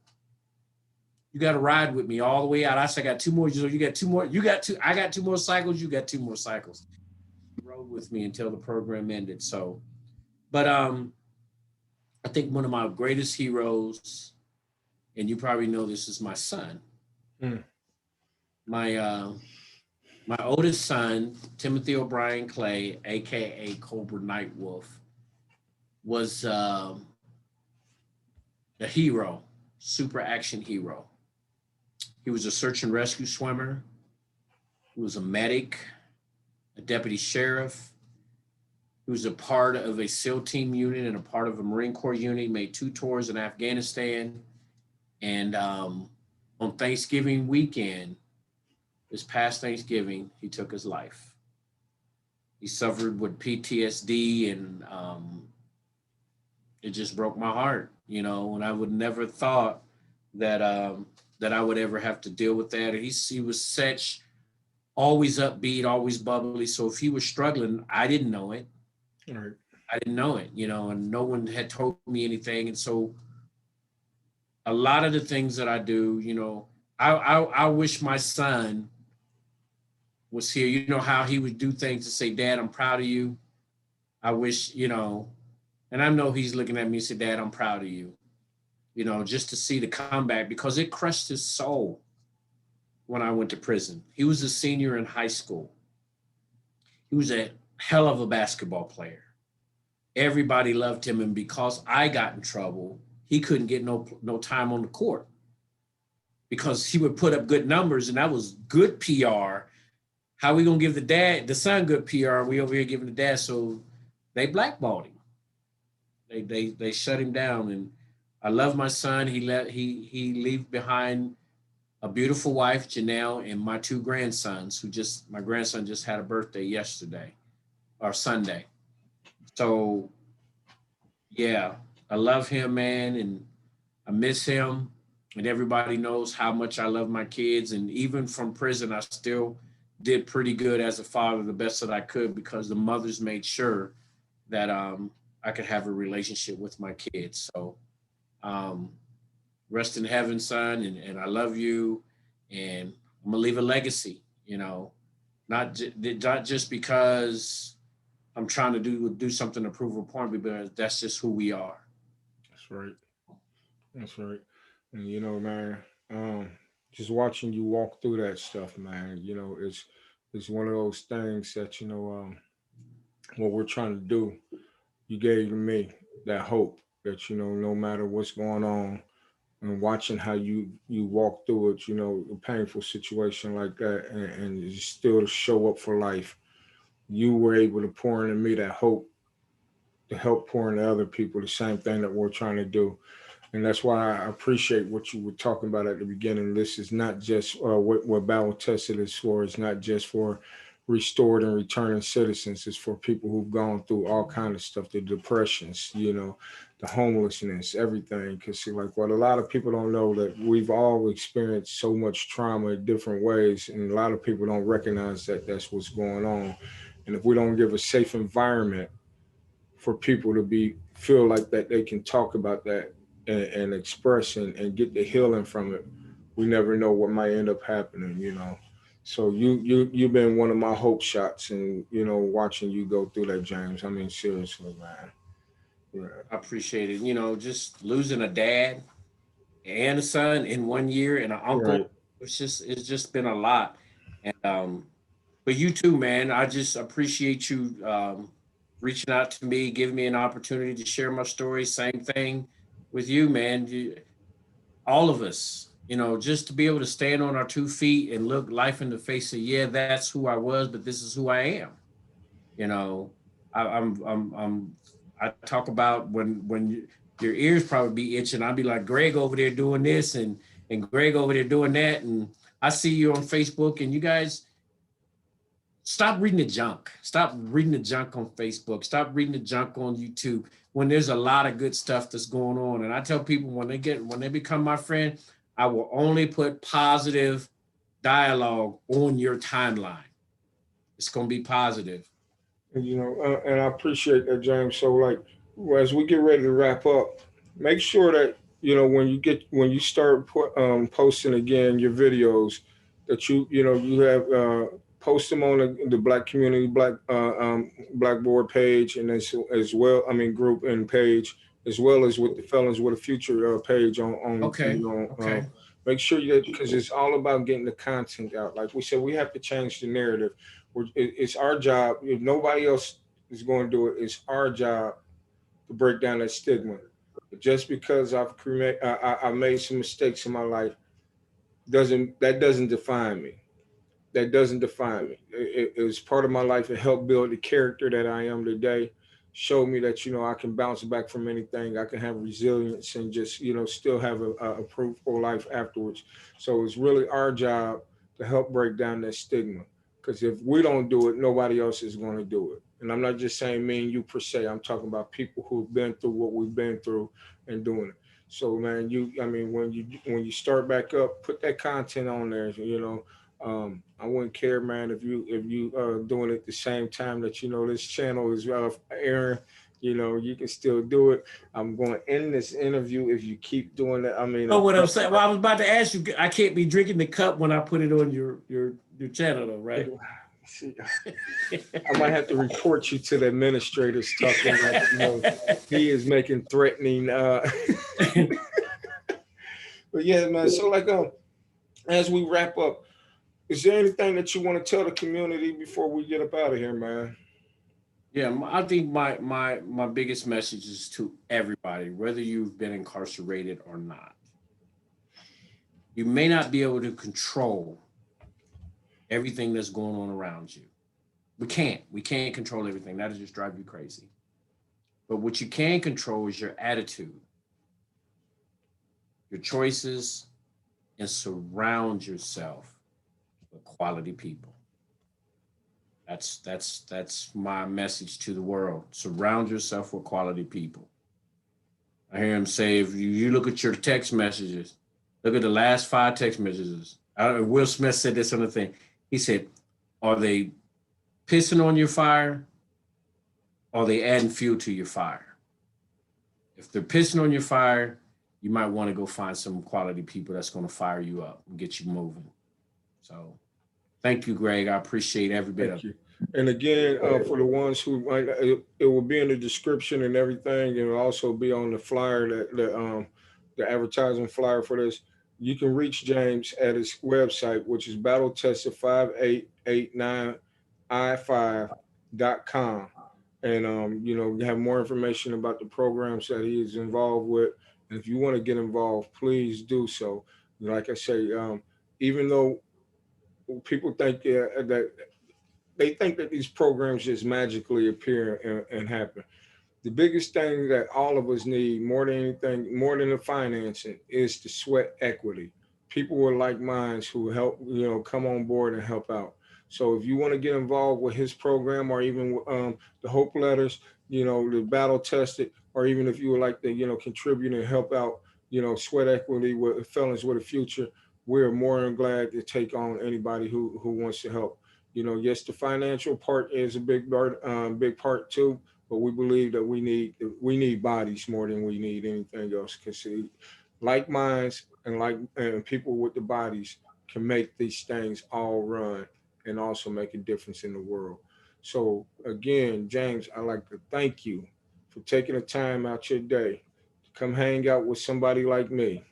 you got to ride with me all the way out. I said, I got two more. You got two more. You got two. I got two more cycles. You got two more cycles. She rode with me until the program ended. So, but I think one of my greatest heroes, and you probably know this, is my son. Mm. My oldest son, Timothy O'Brien Clay, aka Cobra Nightwolf, was a hero, super action hero. He was a search and rescue swimmer. He was a medic, a deputy sheriff. He was a part of a SEAL team unit and a part of a Marine Corps unit. He made 2 tours in Afghanistan. And on Thanksgiving weekend, this past Thanksgiving, he took his life. He suffered with PTSD, and it just broke my heart, and I would never thought that that I would ever have to deal with that. And he was such always upbeat, always bubbly. So if he was struggling, I didn't know it. Right. I didn't know it, and no one had told me anything. And so a lot of the things that I do, I wish my son was here. You know how he would do things to say, Dad, I'm proud of you. I wish, and I know he's looking at me and say, Dad, I'm proud of you. Just to see the comeback, because it crushed his soul when I went to prison. He was a senior in high school. He was a hell of a basketball player. Everybody loved him, and because I got in trouble, he couldn't get no time on the court because he would put up good numbers, and that was good PR. How we gonna give the son good PR? We over here giving the dad, so they blackballed him. They shut him down, and I love my son. He leave behind a beautiful wife, Janelle, and my 2 grandsons. My grandson just had a birthday yesterday or Sunday. So yeah, I love him, man, and I miss him. And everybody knows how much I love my kids. And even from prison, I still did pretty good as a father, the best that I could, because the mothers made sure that I could have a relationship with my kids. So um, rest in heaven, son, and I love you, and I'm gonna leave a legacy. Not just because I'm trying to do something to prove a point, but that's just who we are. That's right. That's right. And man, um, just watching you walk through that stuff, man, it's one of those things that what we're trying to do. You gave to me that hope that no matter what's going on, and watching how you walk through it, a painful situation like that, and you still show up for life. You were able to pour into me that hope to help pour into other people the same thing that we're trying to do. And that's why I appreciate what you were talking about at the beginning. This is not just what Battle Tested is for. It's not just for restored and returning citizens. It's for people who've gone through all kind of stuff, the depressions, the homelessness, everything. Because like what a lot of people don't know, that we've all experienced so much trauma in different ways, and a lot of people don't recognize that that's what's going on. And if we don't give a safe environment for people to be feel like that they can talk about that and express and get the healing from it, we never know what might end up happening. So you've been one of my hope shots, and watching you go through that, James. I mean, seriously, man. Right. I appreciate it. You know, just losing a dad and a son in 1 year and an uncle. Right. It's just been a lot. And but you too, man. I just appreciate you reaching out to me, giving me an opportunity to share my story. Same thing with you, man. All of us, you know, just to be able to stand on our 2 feet and look life in the face and yeah, that's who I was, but this is who I am. You know, I'm I talk about when your ears probably be itching. I'll be like Greg over there doing this and Greg over there doing that, and I see you on Facebook, and you guys stop reading the junk. Stop reading the junk on Facebook. Stop reading the junk on YouTube when there's a lot of good stuff that's going on. And I tell people when they become my friend, I will only put positive dialogue on your timeline. It's gonna be positive. And, and I appreciate that, James. So, like, as we get ready to wrap up, make sure that when you start posting again your videos, that you have post them on the Black Community Blackboard page, and as well, I mean, group and page, as well as with the Felons with a Future page on Okay. Okay. make sure you, because it's all about getting the content out. Like we said, we have to change the narrative. It's our job. If nobody else is going to do it, it's our job to break down that stigma. Just because I made some mistakes in my life doesn't define me. That doesn't define me. It was part of my life. It helped build the character that I am today. Showed me that I can bounce back from anything. I can have resilience and just still have a fruitful life afterwards. So it's really our job to help break down that stigma. Because if we don't do it, nobody else is going to do it. And I'm not just saying me and you per se. I'm talking about people who've been through what we've been through and doing it. So man, I mean, when you start back up, put that content on there. I wouldn't care, man, if you doing it at the same time that this channel is airing. You can still do it. I'm going to end this interview if you keep doing that. I mean, Oh, what I'm saying? Well, I was about to ask you. I can't be drinking the cup when I put it on your channel, though, right? see, I might have to report you to the administrators talking like he is making threatening. But yeah, man. So like as we wrap up, is there anything that you want to tell the community before we get up out of here, man? Yeah, I think my biggest message is to everybody, whether you've been incarcerated or not. You may not be able to control everything that's going on around you. We can't. We can't control everything. That'll just drive you crazy. But what you can control is your attitude, your choices, and surround yourself with quality people. That's my message to the world. Surround yourself with quality people. I hear him say, if you look at your text messages, look at the last 5 text messages. Will Smith said this on the thing. He said, are they pissing on your fire? Or are they adding fuel to your fire? If they're pissing on your fire, you might want to go find some quality people that's going to fire you up and get you moving. So thank you, Greg. I appreciate every bit Thank of it. you. And again, for the ones who might, it will be in the description and everything, and it'll also be on the flyer the advertising flyer for this. You can reach James at his website, which is battletested5889i5.com. And you have more information about the programs that he is involved with. And if you want to get involved, please do so. Like I say, even though people think that they think that these programs just magically appear and happen. The biggest thing that all of us need more than anything, more than the financing, is the sweat equity. People with like minds who help, come on board and help out. So if you want to get involved with his program or even the Hope Letters, the Battle Tested, or even if you would like to, contribute and help out, sweat equity with Felons with a Future, we're more than glad to take on anybody who wants to help. Yes, the financial part is a big part too, but we believe that we need bodies more than we need anything else. Because like minds and people with the bodies can make these things all run and also make a difference in the world. So again, James, I'd like to thank you for for taking the time out your day to come hang out with somebody like me.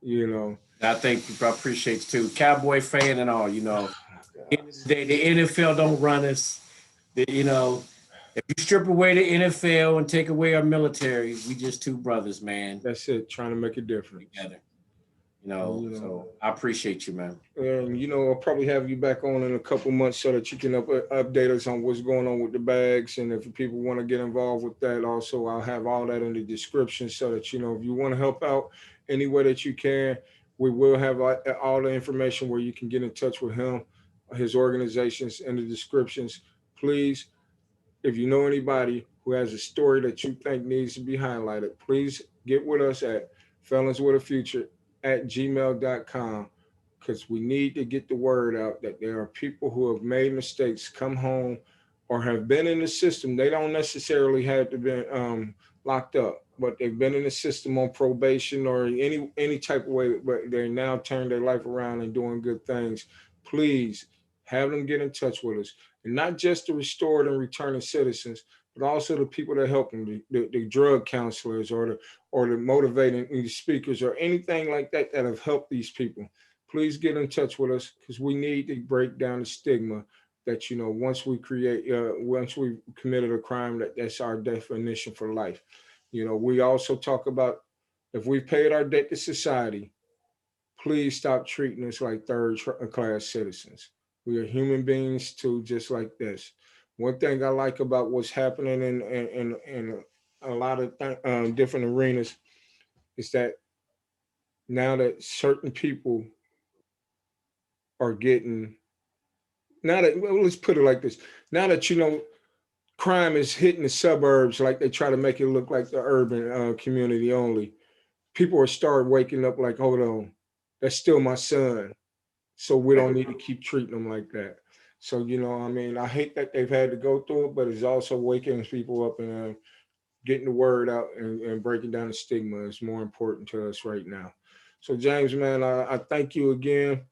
You know, I think I appreciate you too. Cowboy fan and all, you know. End of the day, the NFL don't run us. You know, if you strip away the NFL and take away our military, we just two brothers, man, that's it. Trying to make a difference. together. You know, You know, so I appreciate you, man. and I'll probably have you back on in a couple months so that you can update us on what's going on with the bags. And if people want to get involved with that, also I'll have all that in the description so that if you want to help out any way that you can, we will have all the information where you can get in touch with him, his organizations in the descriptions. Please, if you know anybody who has a story that you think needs to be highlighted, please get with us at felonswithafuture@gmail.com, because we need to get the word out that there are people who have made mistakes, come home, or have been in the system. They don't necessarily have to be locked up, but they've been in the system on probation or any type of way, but they now turned their life around and doing good things. Please have them get in touch with us, and not just the restored and returning citizens, but also the people that help them, the drug counselors or the motivating speakers or anything like that that have helped these people. Please get in touch with us, because we need to break down the stigma that once we've committed a crime, that's our definition for life. We also talk about, if we've paid our debt to society, please stop treating us like third class citizens. We are human beings too, just like this. One thing I like about what's happening in a lot of different arenas is that now that certain people are getting, now that, well, let's put it like this, now that crime is hitting the suburbs, like they try to make it look like the urban community only, people are start waking up like, hold on, that's still my son, so we don't need to keep treating them like that. So I hate that they've had to go through it, but it's also waking people up and getting the word out and breaking down the stigma is more important to us right now. So James, man, I thank you again.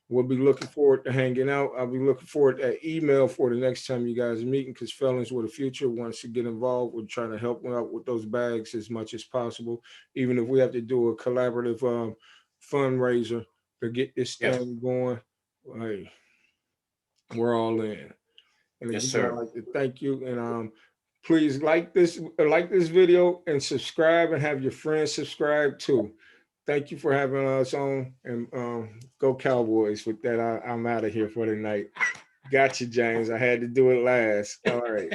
We'll be looking forward to hanging out. I'll be looking forward to that email for the next time you guys are meeting, because Felons with a Future wants to get involved. We're trying to help them out with those bags as much as possible, even if we have to do a collaborative fundraiser to get this Yes, thing going. Hey, we're all in. And yes, again, I'd sir. like to thank you. And please like this video and subscribe, and have your friends subscribe too. Thank you for having us on, and go Cowboys. With that, I'm out of here for the night. Got you, James. I had to do it last. All right.